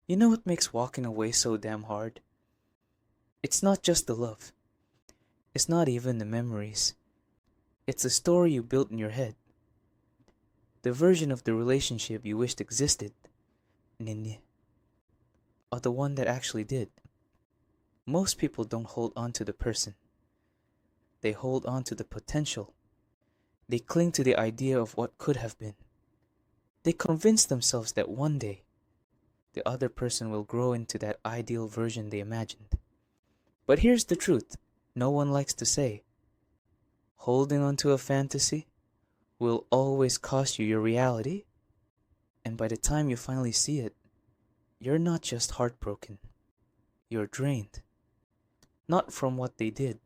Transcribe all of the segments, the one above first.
You know what makes walking away so damn hard? It's not just the love. It's not even the memories. It's the story you built in your head. The version of the relationship you wished existed, Ninny, or the one that actually did. Most people don't hold on to the person. They hold on to the potential. They cling to the idea of what could have been. They convince themselves that one day, the other person will grow into that ideal version they imagined. But here's the truth no one likes to say. Holding on to a fantasy will always cost you your reality, and by the time you finally see it, you're not just heartbroken, you're drained. Not from what they did,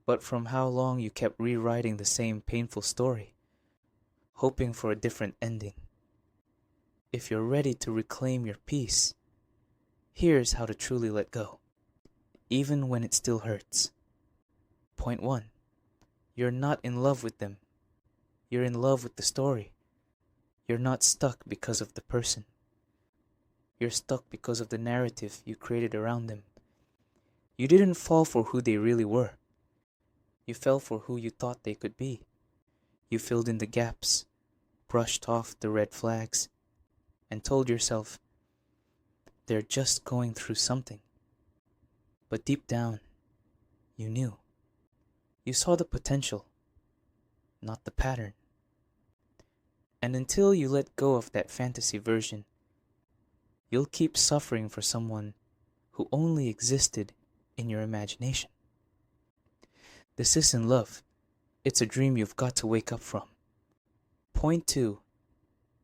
but from how long you kept rewriting the same painful story, hoping for a different ending. If you're ready to reclaim your peace, here's how to truly let go, even when it still hurts. Point 1. You're not in love with them. You're in love with the story. You're not stuck because of the person. You're stuck because of the narrative you created around them. You didn't fall for who they really were. You fell for who you thought they could be. You filled in the gaps, brushed off the red flags, and told yourself, they're just going through something. But deep down, you knew. You saw the potential, not the pattern. And until you let go of that fantasy version, you'll keep suffering for someone who only existed in your imagination. This isn't love. It's a dream you've got to wake up from. Point 2.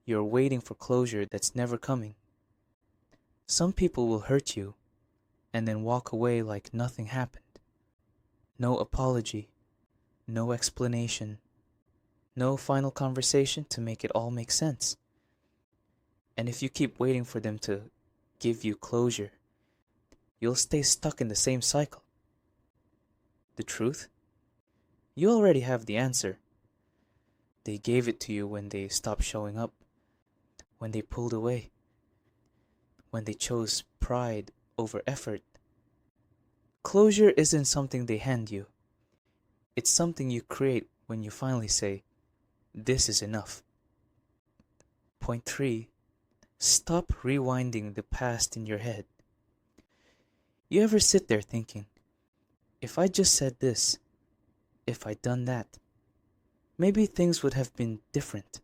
You're waiting for closure that's never coming. Some people will hurt you and then walk away like nothing happened. No apology, no explanation, no final conversation to make it all make sense. And if you keep waiting for them to give you closure, you'll stay stuck in the same cycle. The truth? You already have the answer. They gave it to you when they stopped showing up, when they pulled away, when they chose pride over effort. Closure isn't something they hand you. It's something you create when you finally say, this is enough. Point 3. Stop rewinding the past in your head. You ever sit there thinking, if I just said this, if I'd done that, maybe things would have been different.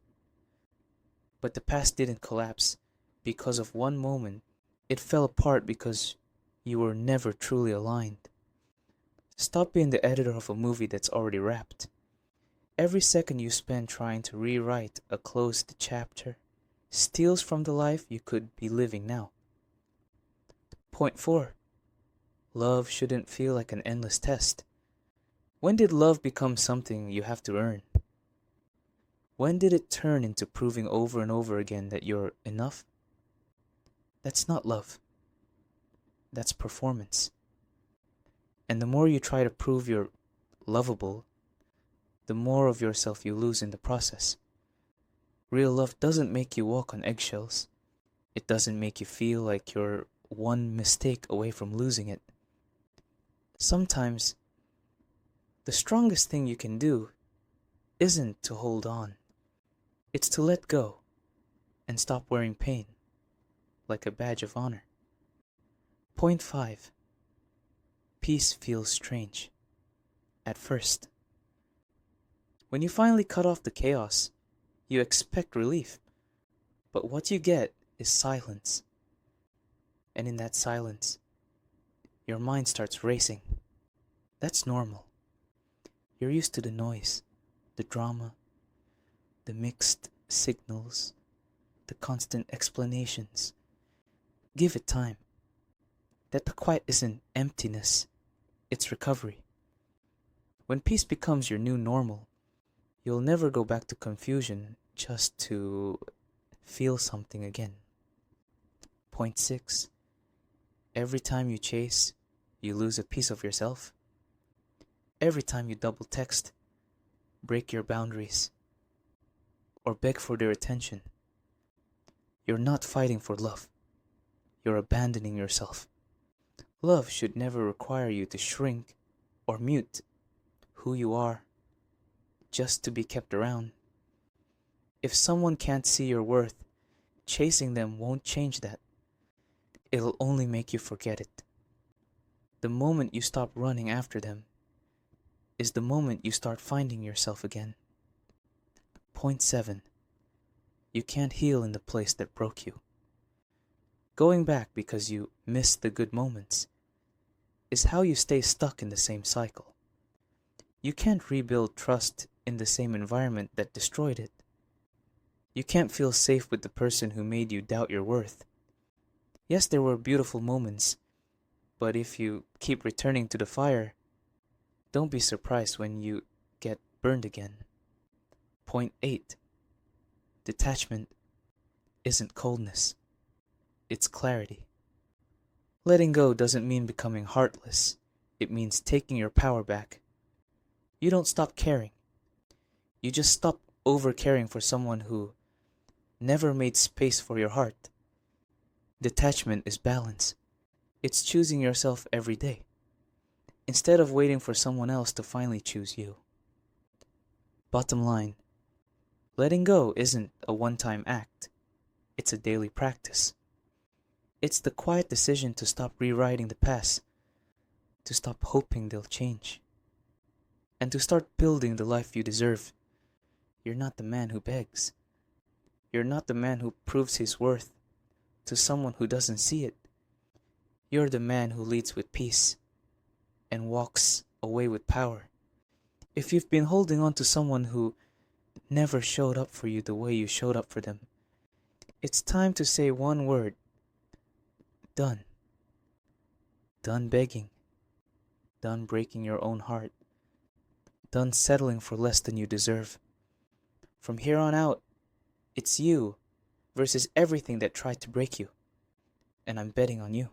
But the past didn't collapse because of one moment. It fell apart because you were never truly aligned. Stop being the editor of a movie that's already wrapped. Every second you spend trying to rewrite a closed chapter steals from the life you could be living now. Point 4. Love shouldn't feel like an endless test. When did love become something you have to earn? When did it turn into proving over and over again that you're enough? That's not love. That's performance. And the more you try to prove you're lovable, the more of yourself you lose in the process. Real love doesn't make you walk on eggshells. It doesn't make you feel like you're one mistake away from losing it. Sometimes, the strongest thing you can do isn't to hold on. It's to let go and stop wearing pain like a badge of honor. Point 5. Peace feels strange at first. When you finally cut off the chaos, you expect relief. But what you get is silence. And in that silence, your mind starts racing. That's normal. You're used to the noise, the drama, the mixed signals, the constant explanations. Give it time. That the quiet isn't emptiness, it's recovery. When peace becomes your new normal, you'll never go back to confusion just to feel something again. Point 6. Every time you chase, you lose a piece of yourself. Every time you double text, break your boundaries, or beg for their attention, you're not fighting for love. you're abandoning yourself. Love should never require you to shrink or mute who you are just to be kept around. If someone can't see your worth, chasing them won't change that. It'll only make you forget it. The moment you stop running after them is the moment you start finding yourself again. Point 7. You can't heal in the place that broke you. Going back because you missed the good moments is how you stay stuck in the same cycle. You can't rebuild trust in the same environment that destroyed it. You can't feel safe with the person who made you doubt your worth. Yes, there were beautiful moments, but if you keep returning to the fire, don't be surprised when you get burned again. Point 8. Detachment isn't coldness. It's clarity. Letting go doesn't mean becoming heartless. It means taking your power back. You don't stop caring. You just stop over-caring for someone who never made space for your heart. Detachment is balance. It's choosing yourself every day, instead of waiting for someone else to finally choose you. Bottom line, letting go isn't a one-time act. It's a daily practice. It's the quiet decision to stop rewriting the past, to stop hoping they'll change, and to start building the life you deserve. You're not the man who begs. You're not the man who proves his worth to someone who doesn't see it. You're the man who leads with peace and walks away with power. If you've been holding on to someone who never showed up for you the way you showed up for them, it's time to say one word. Done. Done begging. Done breaking your own heart. Done settling for less than you deserve. From here on out, it's you versus everything that tried to break you. And I'm betting on you.